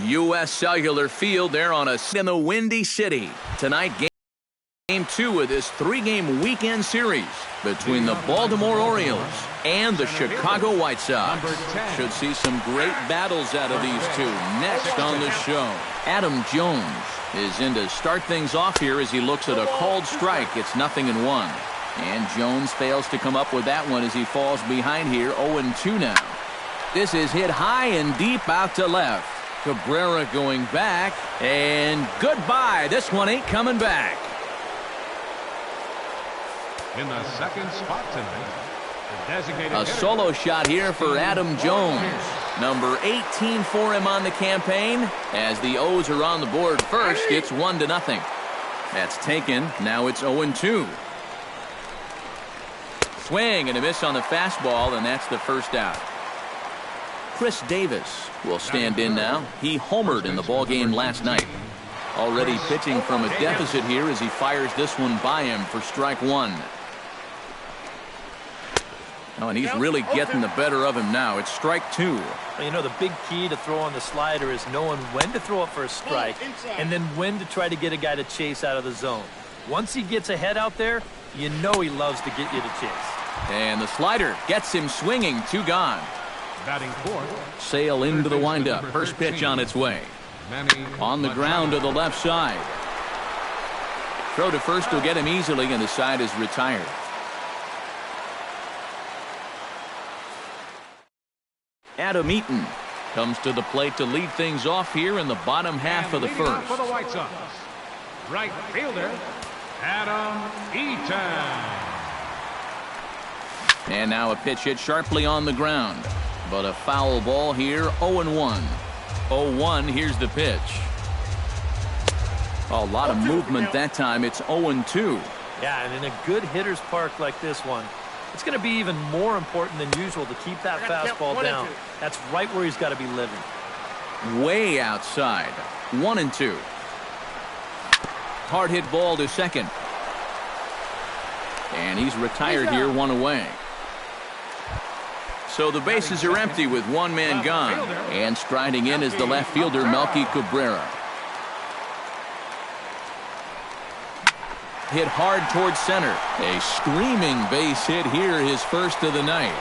U.S. Cellular Field there in the Windy City. Tonight, Game 2 of this 3-game weekend series between the Baltimore Orioles and the Chicago White Sox. Should see some great battles out of these two. Next on the show, Adam Jones is in to start things off here as he looks at a called strike. It's 0-1. And Jones fails to come up with that one as he falls behind here 0-2 now. This is hit high and deep out to left. Cabrera going back, and goodbye. This one ain't coming back. In the second spot tonight, the designated a solo shot here for Adam Jones. Number 18 for him on the campaign. As the O's are on the board first, it's 1-0. That's taken. Now it's 0-2. Swing and a miss on the fastball, and that's the first out. Chris Davis will stand in now. He homered in the ballgame last night. Already pitching from a deficit here as he fires this one by him for strike one. Oh, and he's really getting the better of him now. It's strike two. Well, you know, the big key to throw on the slider is knowing when to throw it for a strike and then when to try to get a guy to chase out of the zone. Once he gets ahead out there, you know he loves to get you to chase. And the slider gets him swinging. 2 gone. batting fourth. Sale into the windup. First pitch on its way. On the ground to the left side. Throw to first will get him easily, and the side is retired. Adam Eaton comes to the plate to lead things off here in the bottom half of the first. For the White Sox, right fielder, Adam Eaton. And now a pitch hit sharply on the ground. But a foul ball here, 0-1. 0-1, here's the pitch. A lot of movement that time. It's 0-2. Yeah, and in a good hitter's park like this one, it's going to be even more important than usual to keep that fastball down. That's right where he's got to be living. Way outside. 1-2. Hard hit ball to second. And he's retired here, 1 away. So the bases are empty with 1 man gone. And striding in is the left fielder, Melky Cabrera. Hit hard towards center. A screaming base hit here, his first of the night.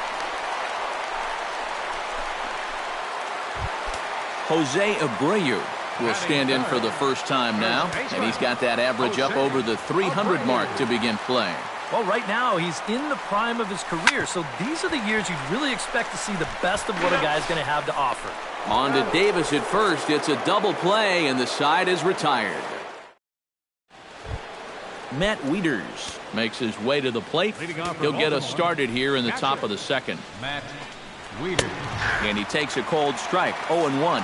Jose Abreu will stand in for the first time now, and he's got that average up over the 300 mark to begin play. Well, right now he's in the prime of his career, so these are the years you'd really expect to see the best of what a guy's going to have to offer. On to Davis at first. It's a double play, and the side is retired. Matt Wieters makes his way to the plate. He'll get us started here in the top of the second. Matt Wieters. And he takes a cold strike, 0-1.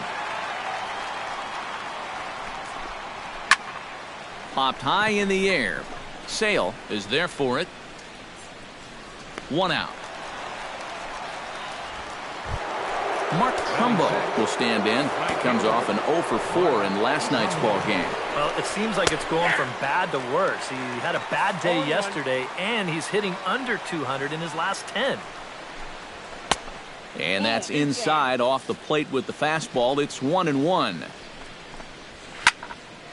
Popped high in the air. Sale is there for it. 1 out. Mark Trumbo will stand in. He comes off an 0 for 4 in last night's ball game. Well, it seems like it's going from bad to worse. He had a bad day yesterday, and he's hitting under 200 in his last 10. And that's inside off the plate with the fastball. It's 1-1.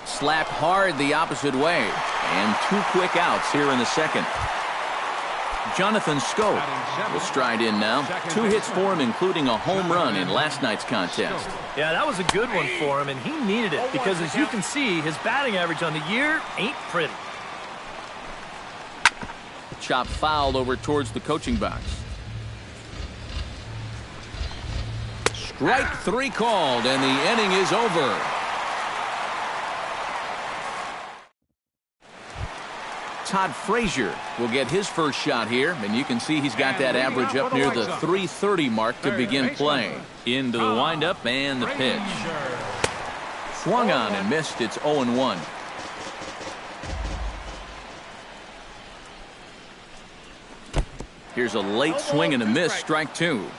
Slapped hard the opposite way. And 2 quick outs here in the second. Jonathan Schoop will stride in now. 2 hits for him, including a home run in last night's contest. Yeah, that was a good one for him, and he needed it because, as you can see, his batting average on the year ain't pretty. Chop fouled over towards the coaching box. Strike 3 called, and the inning is over. Todd Frazier will get his first shot here, and you can see he's got that average up near the 330 mark to begin play. Into the windup and the pitch. Swung on and missed. It's 0-1. Here's a late swing and a miss, strike 2.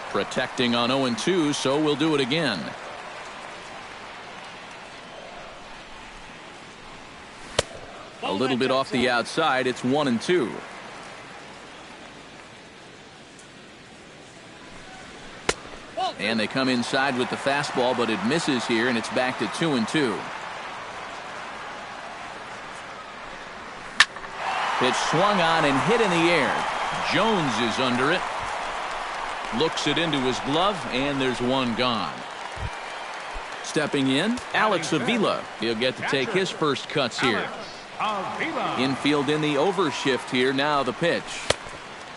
Protecting on 0-2, so we'll do it again. A little bit off the outside. It's 1-2. And they come inside with the fastball, but it misses here, and it's back to 2-2. Pitch swung on and hit in the air. Jones is under it. Looks it into his glove, and there's one gone. Stepping in, Alex Avila. He'll get to take his first cuts here. Infield in the overshift here. Now the pitch.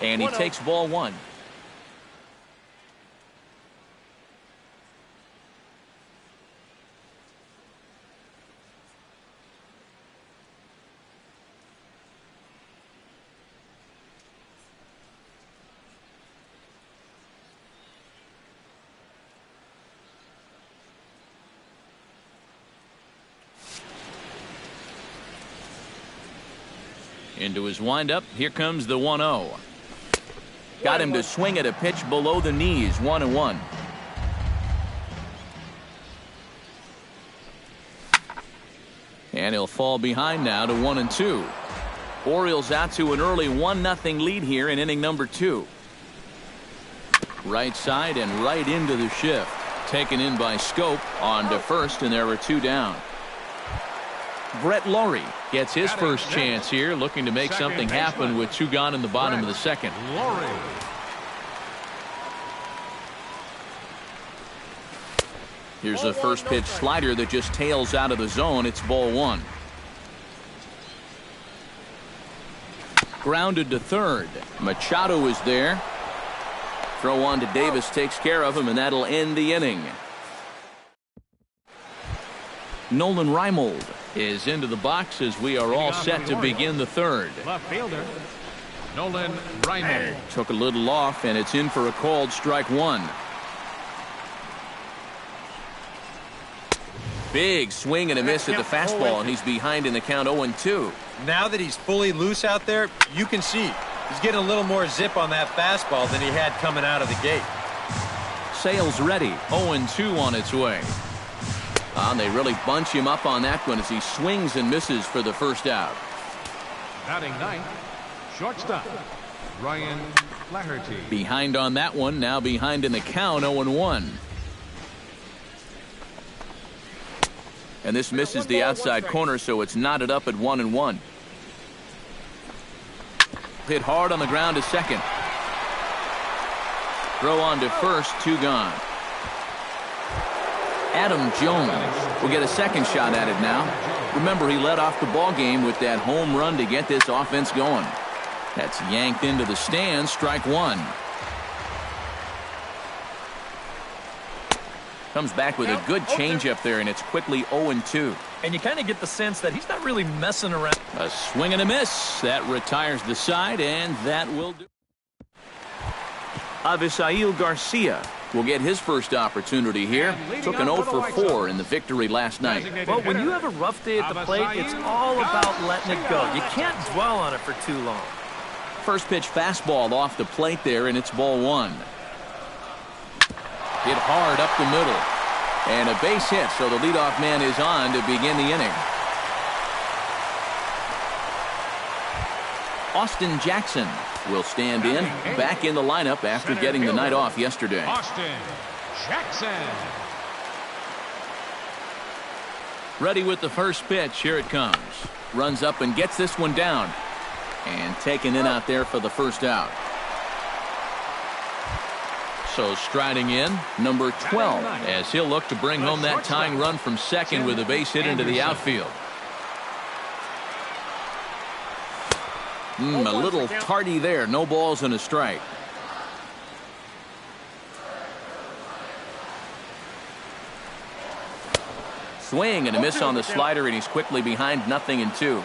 And he takes ball one. Into his windup. Here comes the 1-0. Got him to swing at a pitch below the knees. 1-1. And he'll fall behind now to 1-2. Orioles out to an early 1-0 lead here in inning number 2. Right side and right into the shift. Taken in by Scope on to first, and there were 2 down. Brett Laurie gets his first chance here, looking to make something happen with 2 gone in the bottom of the second. Here's a first pitch slider that just tails out of the zone. It's ball 1. Grounded to third. Machado is there. Throw on to Davis takes care of him, and that'll end the inning. Nolan Reimold is into the box as we are all set to begin the third. Left fielder Nolan Reimold. Took a little off, and it's in for a called strike 1. Big swing and a miss at the fastball, and he's behind in the count 0-2. Now that he's fully loose out there, you can see he's getting a little more zip on that fastball than he had coming out of the gate. Sales ready. 0-2 on its way. And they really bunch him up on that one as he swings and misses for the first out. Batting ninth, shortstop Ryan Flaherty. Behind on that one, now behind in the count 0-1. And this misses the outside corner, so it's knotted up at 1-1. Hit hard on the ground to second. Throw on to first, 2 gone. Adam Jones will get a second shot at it now. Remember, he led off the ball game with that home run to get this offense going. That's yanked into the stands, strike 1. Comes back with a good changeup there, and it's quickly 0-2. And you kind of get the sense that he's not really messing around. A swing and a miss. That retires the side, and that will do. Avisail Garcia will get his first opportunity here. Took an 0 for 4 in the victory last night. Well, when you have a rough day at the plate, it's all about letting it go. You can't dwell on it for too long. First pitch fastball off the plate there, and it's ball 1. Hit hard up the middle. And a base hit, so the leadoff man is on to begin the inning. Austin Jackson will stand in, back in the lineup after getting the night off yesterday. Austin Jackson. Ready with the first pitch. Here it comes. Runs up and gets this one down. And taken in out there for the first out. So striding in, number 12, as he'll look to bring home that tying run from second with a base hit into the outfield. A little tardy there. No balls and a strike. Swing and a miss on the slider, and he's quickly behind 0-2.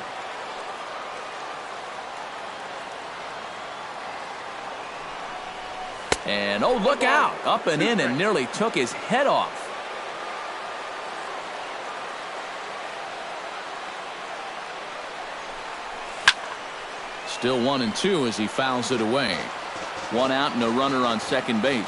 And oh, look out. Up and in and nearly took his head off. Still 1-2 as he fouls it away. 1 out and a runner on second base.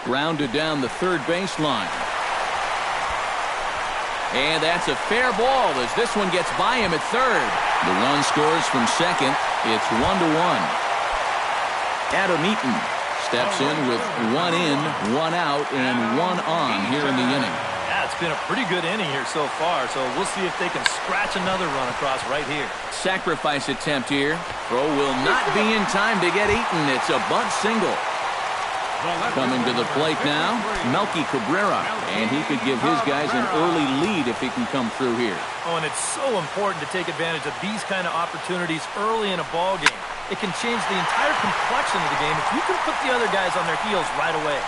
Grounded down the third baseline. And that's a fair ball as this one gets by him at third. The run scores from second. It's 1-1. Adam Eaton steps in with 1 in, 1 out, and 1 on here in the inning. Yeah, it's been a pretty good inning here so far, so we'll see if they can scratch another run across right here. Sacrifice attempt here. Throw will not be in time to get Eaton. It's a bunt single. Coming to the plate now, Melky Cabrera, and he could give his guys an early lead if he can come through here. Oh, and it's so important to take advantage of these kind of opportunities early in a ball game. It can change the entire complexion of the game if you can put the other guys on their heels right away.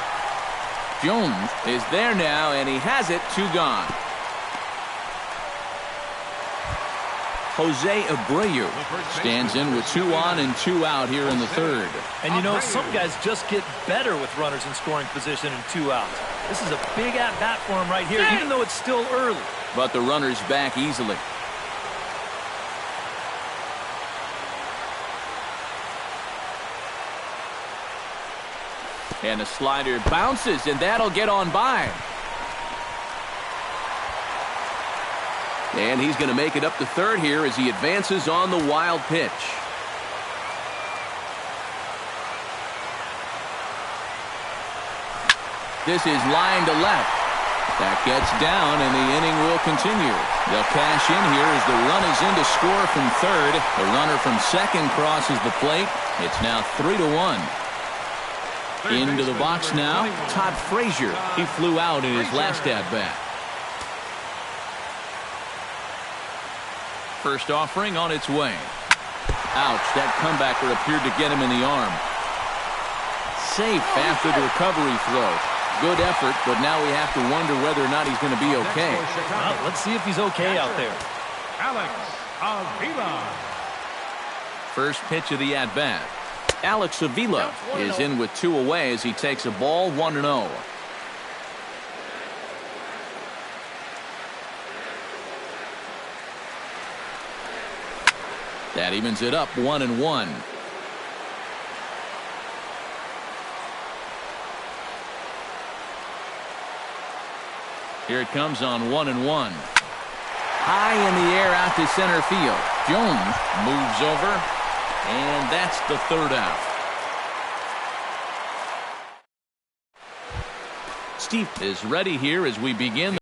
Jones is there now, and he has it. 2 gone. Jose Abreu stands in with 2 on and 2 out here in the third. And you know, some guys just get better with runners in scoring position and 2 outs. This is a big at-bat for him right here, even though it's still early. But the runner's back easily. And the slider bounces, and that'll get on by. And he's going to make it up to third here as he advances on the wild pitch. This is line to left. That gets down, and the inning will continue. They'll cash in here as the run is in to score from third. The runner from second crosses the plate. It's now 3-1. Into the box now, Todd Frazier. He flew out in his last at-bat. First offering on its way. Ouch, that comebacker appeared to get him in the arm. Safe after the recovery throw. Good effort, but now we have to wonder whether or not he's going to be okay. Well, let's see if he's okay out there. Alex Avila. First pitch of the at-bat. Alex Avila is in with 2 away as he takes a ball 1-0. That evens it up 1-1. Here it comes on 1-1. High in the air out to center field. Jones moves over, and that's the third out. Steve is ready here as we begin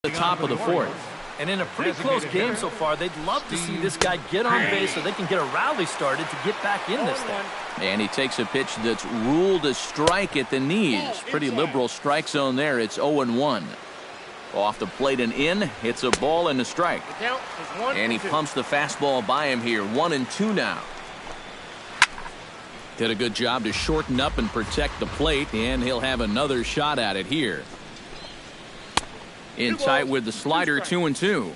the top of the fourth. And in a pretty close game so far, they'd love to see this guy get on base so they can get a rally started to get back in this thing. And he takes a pitch that's ruled a strike at the knees. Pretty liberal strike zone there. It's 0-1. Off the plate and in. It's a ball and a strike. And he pumps the fastball by him here. 1-2 now. Did a good job to shorten up and protect the plate, and he'll have another shot at it here. In tight with the slider, 2-2.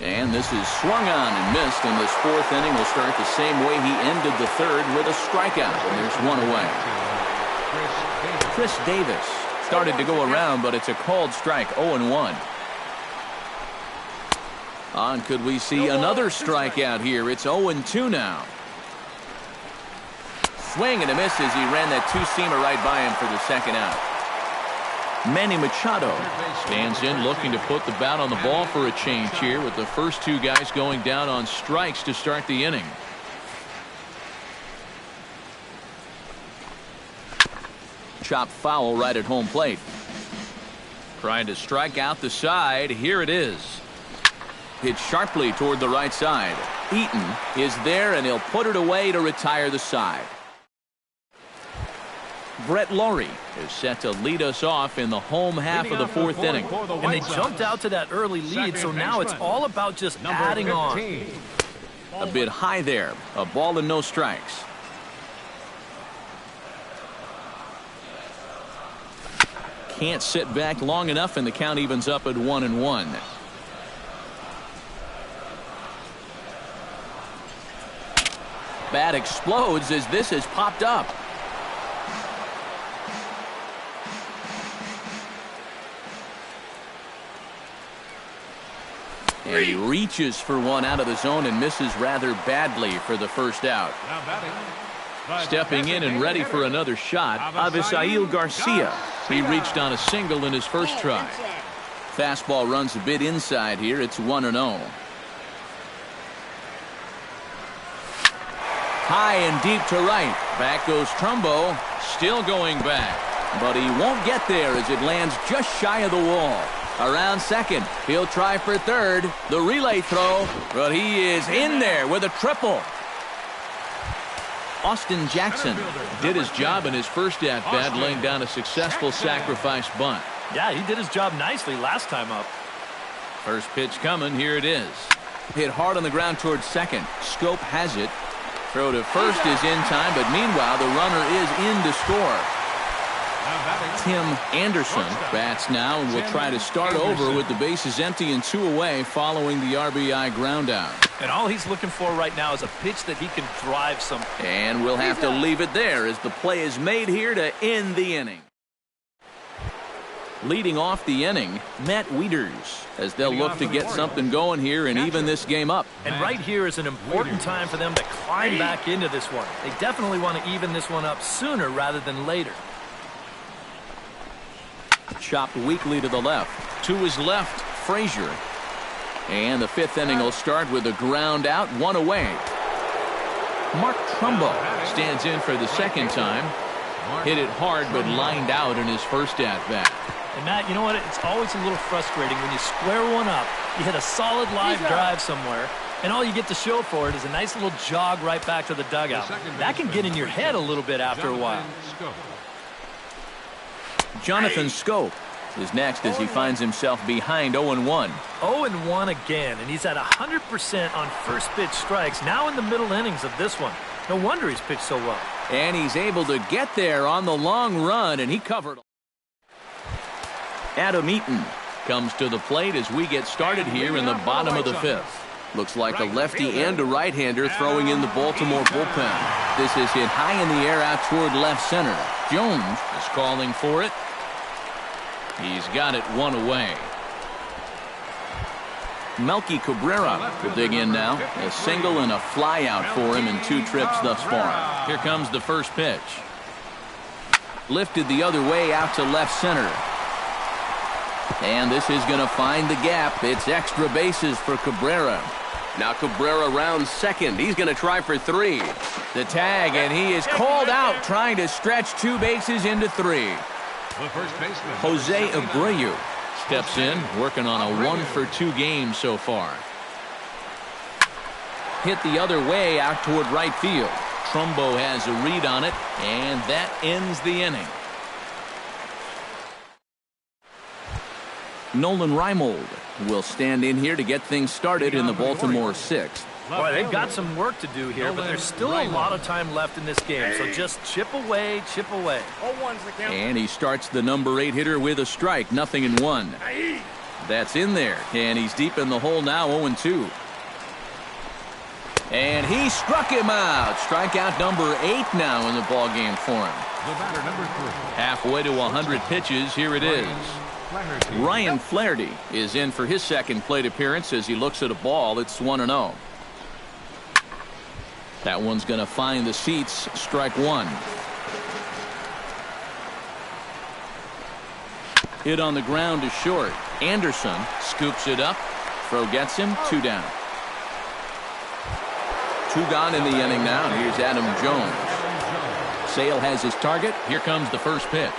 And this is swung on and missed, and this fourth inning will start the same way he ended the third with a strikeout, and there's 1 away. Chris Davis started to go around, but it's a called strike, 0-1. On could we see another strikeout here? It's 0-2 now. Swing and a miss as he ran that 2-seamer right by him for the second out. Manny Machado stands in looking to put the bat on the ball for a change here with the first 2 guys going down on strikes to start the inning. Chop foul right at home plate. Trying to strike out the side. Here it is. Hit sharply toward the right side. Eaton is there, and he'll put it away to retire the side. Brett Laurie is set to lead us off in the home half of the fourth inning. And they jumped out to that early lead, so now it's all about just adding on. A bit high there. A ball and no strikes. Can't sit back long enough, and the count evens up at 1-1. Bat explodes as this has popped up. And he reaches for one out of the zone and misses rather badly for the first out. Stepping in and ready for another shot, Avisail Garcia. He reached on a single in his first try. Fastball runs a bit inside here. It's 1-0. High and deep to right. Back goes Trumbo. Still going back. But he won't get there as it lands just shy of the wall. Around second. He'll try for third. The relay throw. But he is in there with a triple. Austin Jackson did his job in his first at-bat, laying down a successful sacrifice bunt. Yeah, he did his job nicely last time up. First pitch coming. Here it is. Hit hard on the ground towards second. Scope has it. Throw to first is in time, but meanwhile the runner is in to score. Tim Anderson bats now and will try to start over with the bases empty and 2 away following the RBI ground out. And all he's looking for right now is a pitch that he can drive some. And we'll have to leave it there as the play is made here to end the inning. Leading off the inning, Matt Wieters, as they'll look to get something going here and even this game up. And right here is an important time for them to climb back into this one. They definitely want to even this one up sooner rather than later. Chopped weakly to the left. To his left, Frazier. And the 5th inning will start with a ground out, 1 away. Mark Trumbo stands in for the second time. Hit it hard but lined out in his first at-bat. And Matt, you know what? It's always a little frustrating when you square one up, you hit a solid live drive somewhere, and all you get to show for it is a nice little jog right back to the dugout. That can get in your head a little bit after a while. Jonathan Scope is next as he finds himself behind 0-1. 0-1 again, and he's at 100% on first pitch strikes, now in the middle innings of this one. No wonder he's pitched so well. And he's able to get there on the long run, and he covered. Adam Eaton comes to the plate as we get started here in the bottom of the 5th. Looks like a lefty and a right-hander throwing in the Baltimore bullpen. This is hit high in the air out toward left center. Jones is calling for it. He's got it 1 away. Melky Cabrera will dig in now. A single and a fly out for him in 2 trips thus far. Here comes the first pitch. Lifted the other way out to left center. And this is going to find the gap. It's extra bases for Cabrera. Now Cabrera rounds second. He's going to try for 3. The tag, and he is called out trying to stretch 2 bases into 3. Jose Abreu steps in, working on a 1-for-2 game so far. Hit the other way out toward right field. Trumbo has a read on it, and that ends the inning. Nolan Reimold will stand in here to get things started in the Baltimore 6th. Boy, they've got some work to do here, but there's still a lot of time left in this game, so just chip away, chip away. And he starts the number 8 hitter with a strike, 0-1. That's in there, and he's deep in the hole now, 0-2. And he struck him out. Strikeout number 8 now in the ballgame for him. Halfway to 100 pitches, here it is. Ryan Flaherty is in for his second plate appearance as he looks at a ball. It's 1-0. That one's going to find the seats. Strike 1. Hit on the ground to short. Anderson scoops it up. Throw gets him. 2 down. 2 gone in the inning now. And here's Adam Jones. Sale has his target. Here comes the first pitch.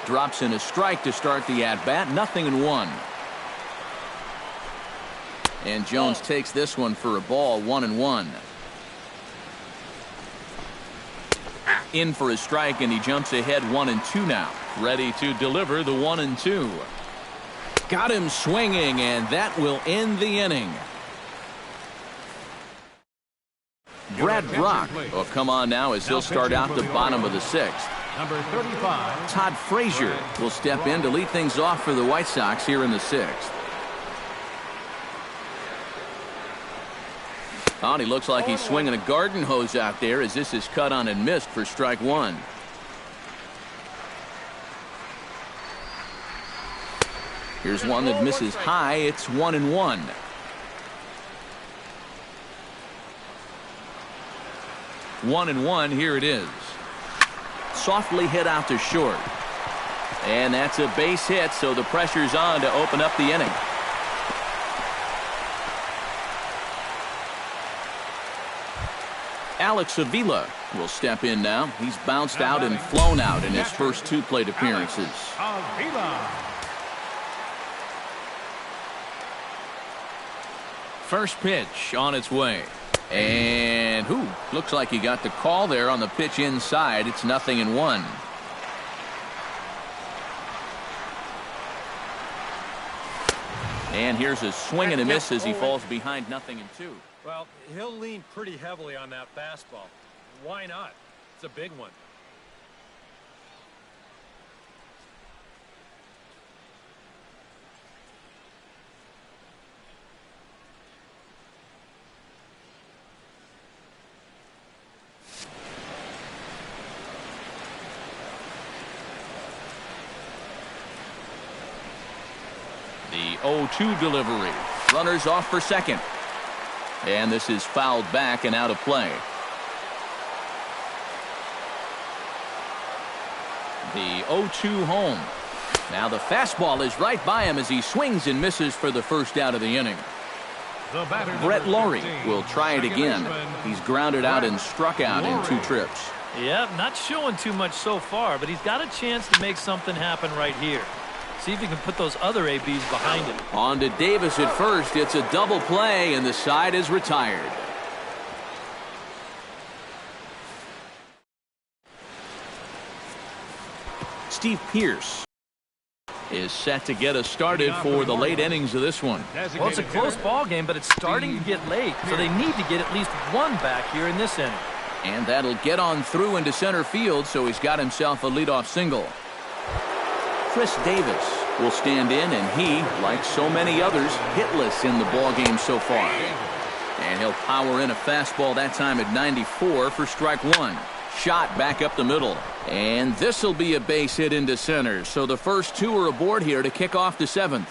Drops in a strike to start the at-bat. 0-1. And Jones takes this one for a ball. 1-1. In for a strike, and he jumps ahead 1-2 now. Ready to deliver the 1-2. Got him swinging, and that will end the inning. Brad Brock will come on now as he'll start out the bottom of the 6th. Number 35. Todd Frazier will step in to lead things off for the White Sox here in the 6th. Oh, and he looks like he's swinging a garden hose out there as this is cut on and missed for strike 1. Here's one that misses high. It's 1-1. One and one. Here it is. Softly hit out to short. And that's a base hit, so the pressure's on to open up the inning. Alex Avila will step in now. He's bounced out and flown out in his first 2 plate appearances. Avila. First pitch on its way. And looks like he got the call there on the pitch inside. It's 0-1. And here's a swing and a miss as he falls behind 0-2. Well, he'll lean pretty heavily on that fastball. Why not? It's a big one. The 0-2 delivery. Runners off for second. And this is fouled back and out of play. The 0-2 home. Now the fastball is right by him as he swings and misses for the first out of the inning. Brett Laurie will try it again. He's grounded out and struck out in 2 trips. Yep, not showing too much so far, but he's got a chance to make something happen right here. See if he can put those other ABs behind him. On to Davis at first. It's a double play, and the side is retired. Steve Pearce is set to get us started for the late innings of this one. Well, it's a close ball game, but it's starting to get late, so they need to get at least 1 back here in this inning. And that'll get on through into center field, so he's got himself a leadoff single. Chris Davis will stand in, and he, like so many others, hitless in the ballgame so far. And he'll power in a fastball that time at 94 for strike 1. Shot back up the middle. And this will be a base hit into center, so the first 2 are aboard here to kick off the 7th.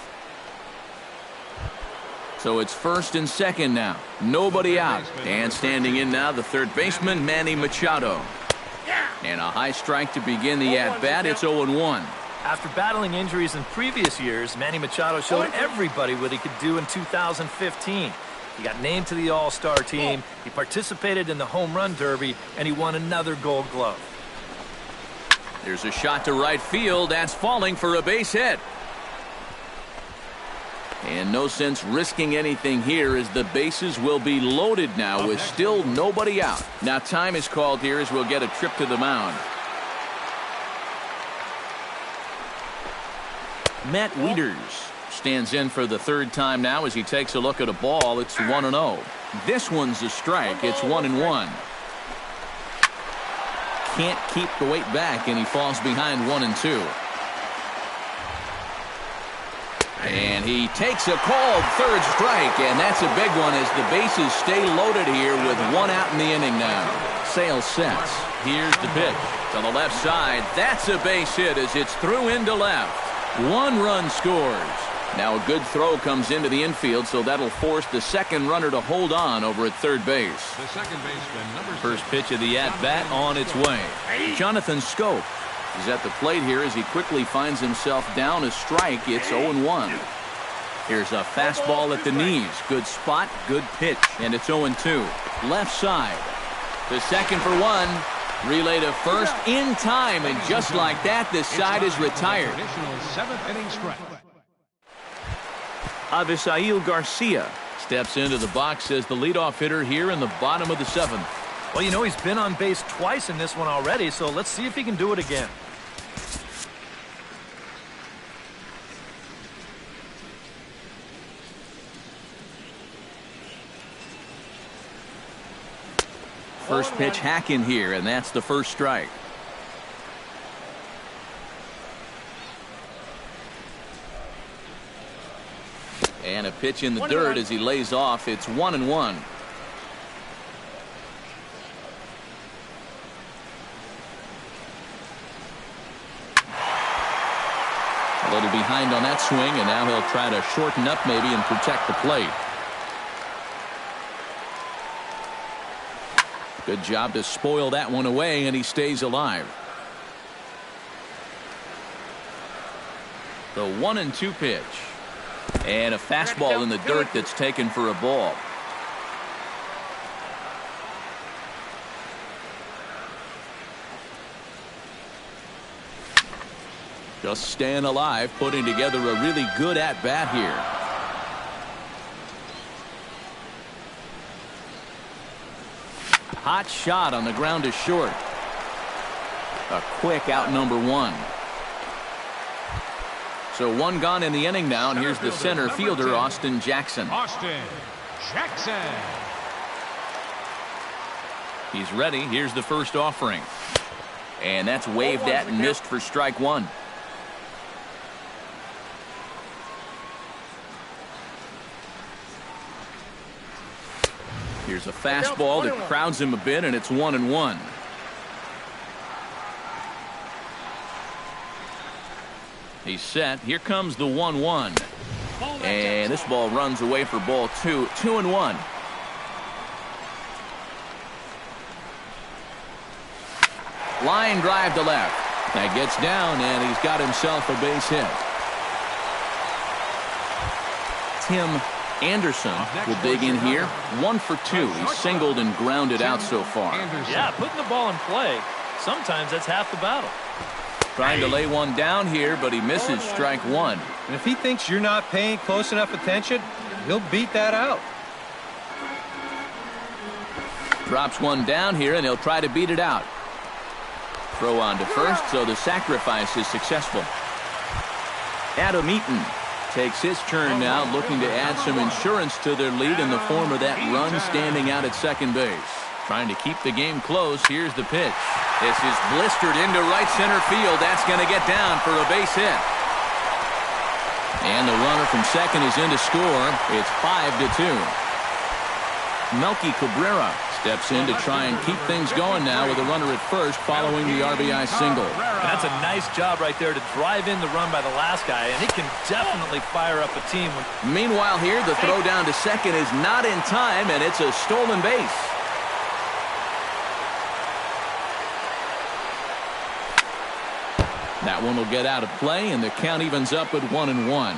So it's first and second now. Nobody out. And standing in now, the third baseman, Manny Machado. And a high strike to begin the at-bat. It's 0-1. After battling injuries in previous years, Manny Machado showed everybody what he could do in 2015. He got named to the All-Star team, he participated in the Home Run Derby, and he won another Gold Glove. There's a shot to right field. That's falling for a base hit. And no sense risking anything here as the bases will be loaded now with still nobody out. Now time is called here as we'll get a trip to the mound. Matt Wieters stands in for the 3rd time now as he takes a look at a ball. It's 1-0. This one's a strike. It's 1-1. Can't keep the weight back, and he falls behind 1-2. And he takes a called 3rd strike, and that's a big one as the bases stay loaded here with 1 out in the inning now. Sale sets. Here's the pitch to the left side. That's a base hit as it's through into left. 1 run scores. Now a good throw comes into the infield, so that'll force the second runner to hold on over at third base. The second baseman, number 6. First pitch of the at-bat on its way. Jonathan Scope is at the plate here as he quickly finds himself down a strike. It's 0-1. Here's a fastball at the knees. Good spot, good pitch, and it's 0-2. Left side. The second for 1. Relay to first in time, and just like that, the side is retired. Traditional 7th inning stretch. Avisail Garcia steps into the box as the leadoff hitter here in the bottom of the 7th. Well, you know, he's been on base twice in this one already, so let's see if he can do it again. First pitch hack in here, and that's the first strike. And a pitch in the dirt as he lays off. It's 1-1. A little behind on that swing, and now he'll try to shorten up maybe and protect the plate. Good job to spoil that one away, and he stays alive. The 1-2 pitch. And a fastball in the dirt that's taken for a ball. Just staying alive, putting together a really good at-bat here. Hot shot on the ground is short. A quick out number one. So one gone in the inning now, and here's the center fielder, Austin Jackson. Austin Jackson. He's ready. Here's the first offering. And that's waved at and missed for strike one. Here's a fastball that crowds him a bit, and it's 1-1. He's set. Here comes the 1-1. And this ball runs away for ball two. 2-1. Line drive to left. That gets down, and he's got himself a base hit. Tim Anderson will dig in here. 1 for 2. He's singled and grounded out so far. Yeah, putting the ball in play. Sometimes that's half the battle. Trying to lay one down here, but he misses strike one. And if he thinks you're not paying close enough attention, he'll beat that out. Drops one down here, and he'll try to beat it out. Throw on to first, so the sacrifice is successful. Adam Eaton takes his turn now, looking to add some insurance to their lead in the form of that run standing out at second base. Trying to keep the game close. Here's the pitch. This is blistered into right center field. That's going to get down for a base hit. And the runner from second is in to score. It's 5-2. Melky Cabrera steps in to try and keep things going now with a runner at first following the RBI single. And that's a nice job right there to drive in the run by the last guy, and it can definitely fire up a team. Meanwhile here, the throw down to second is not in time, and it's a stolen base. That one will get out of play, and the count evens up at 1-1.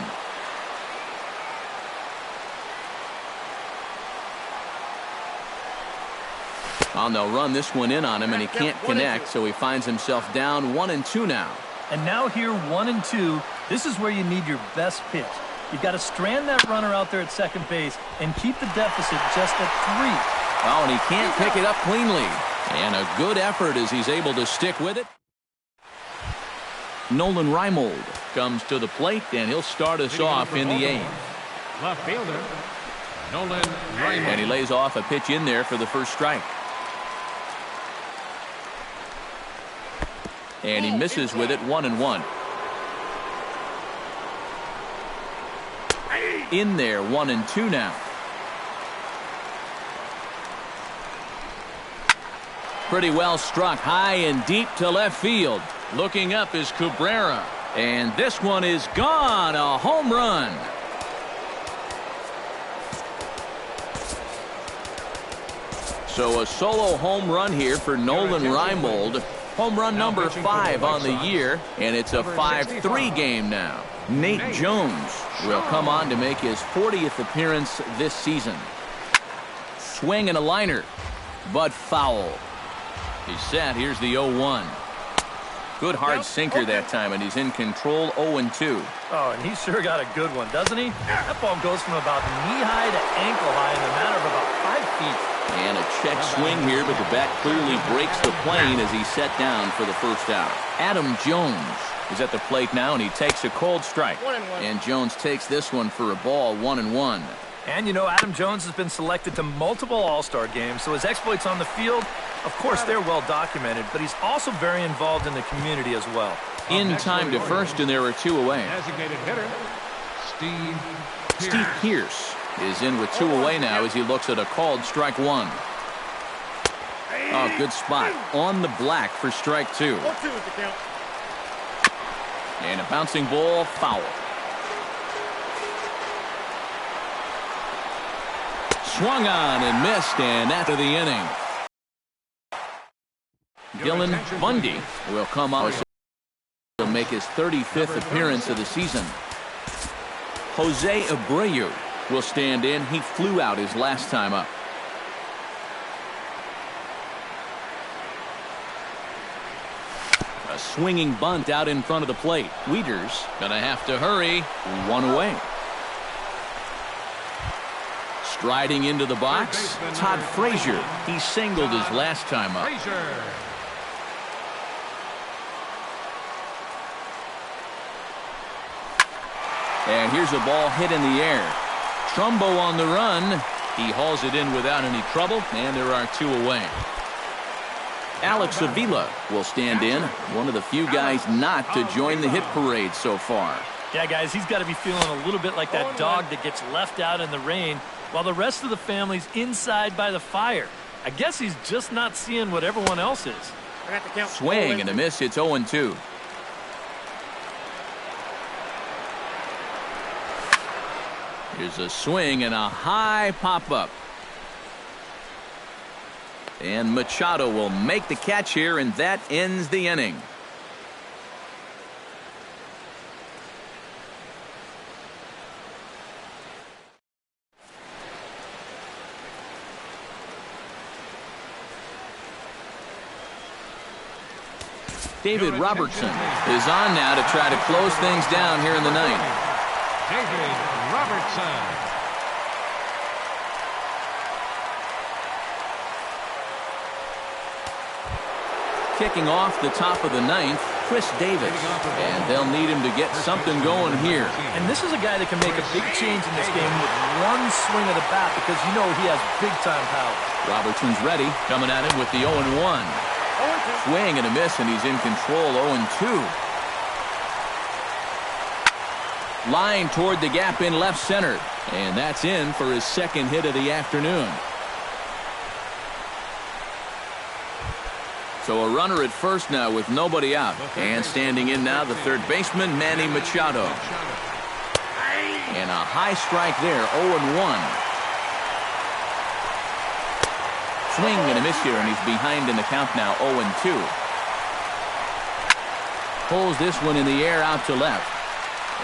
And they'll run this one in on him, and he can't connect, so he finds himself down 1-2 now. And now here, 1-2, this is where you need your best pitch. You've got to strand that runner out there at second base and keep the deficit just at 3. Oh, and he can't pick it up cleanly. And a good effort as he's able to stick with it. Nolan Reimold comes to the plate, and he'll start us off in the 8th. Left fielder, Nolan Reimold. And he lays off a pitch in there for the first strike. And he misses with it, 1-1. In there, 1-2 now. Pretty well struck high and deep to left field. Looking up is Cabrera. And this one is gone. A home run. So a solo home run here for Nolan Reimold. Home run number 5 on the year, and it's a 5-3 game now. Nate Jones will come on to make his 40th appearance this season. Swing and a liner, but foul. He's set. Here's the 0-1. Good hard sinker that time, and he's in control. 0-2. Oh, and he sure got a good one, doesn't he? That ball goes from about knee-high to ankle-high in a matter of about 5 feet. And a check swing here, but the bat clearly breaks the plane as he's set down for the first out. Adam Jones is at the plate now, and he takes a cold strike. 1-1. And Jones takes this one for a ball, 1-1. And, you know, Adam Jones has been selected to multiple All-Star games, so his exploits on the field, of course, they're well documented, but he's also very involved in the community as well. In time to first, and there are 2 away. Designated hitter, Steve Pierce is in with 2 away now as he looks at a called strike 1. Oh, good spot on the black for strike 2. 0-2 is the count. And a bouncing ball, foul. Swung on and missed, and after the inning. Dylan Bundy will come on with a make his 35th appearance of the season. Jose Abreu will stand in. He flew out his last time up. A swinging bunt out in front of the plate. Wieters gonna have to hurry. One away. Striding into the box, Todd Frazier. He singled his last time up. And here's a ball hit in the air. Trumbo on the run. He hauls it in without any trouble, and there are two away. Alex Avila will stand in, one of the few guys not to join the hit parade so far. Yeah, guys, he's got to be feeling a little bit like that dog that gets left out in the rain while the rest of the family's inside by the fire. I guess he's just not seeing what everyone else is. Swing and a miss. It's 0-2. Here's a swing and a high pop-up. And Machado will make the catch here, and that ends the inning. David Robertson is on now to try to close things down here in the ninth. David Robertson. Kicking off the top of the ninth, Chris Davis. And they'll need him to get something going here. And this is a guy that can make a big change in this game with one swing of the bat because you know he has big-time power. Robertson's ready, coming at him with the 0-1. Swing and a miss, and he's in control. 0-2. Line toward the gap in left center. And that's in for his second hit of the afternoon. So a runner at first now with nobody out. And standing in now, the third baseman, Manny Machado. And a high strike there, 0-1. Swing and a miss here, and he's behind in the count now, 0-2. Pulls this one in the air out to left.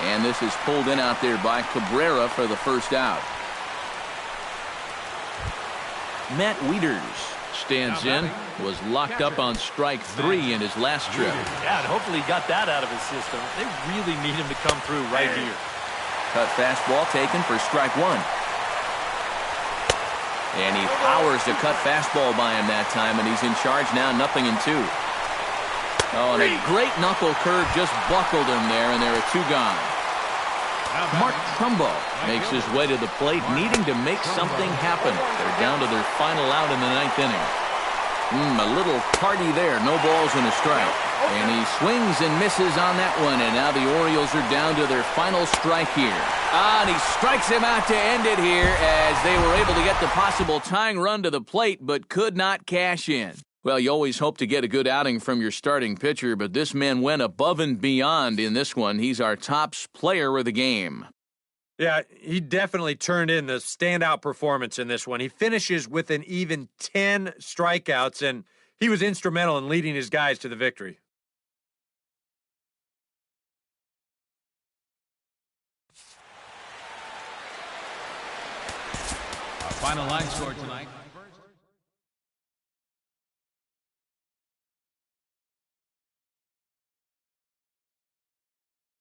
And this is pulled in out there by Cabrera for the first out. Matt Wieters stands in, was locked up on strike 3 in his last trip. Yeah, and hopefully he got that out of his system. They really need him to come through right here. Cut fastball taken for strike 1. And he powers the cut fastball by him that time, and he's in charge now, 0-2. Oh, and a great knuckle curve just buckled him there, and there are two gone. Mark Trumbo makes his way to the plate, needing to make something happen. They're down to their final out in the ninth inning. A little party there, no balls and a strike. And he swings and misses on that one, and now the Orioles are down to their final strike here. And he strikes him out to end it here as they were able to get the possible tying run to the plate, but could not cash in. Well, you always hope to get a good outing from your starting pitcher, but this man went above and beyond in this one. He's our top player of the game. Yeah, he definitely turned in the standout performance in this one. He finishes with an even 10 strikeouts, and he was instrumental in leading his guys to the victory. Our final line score tonight.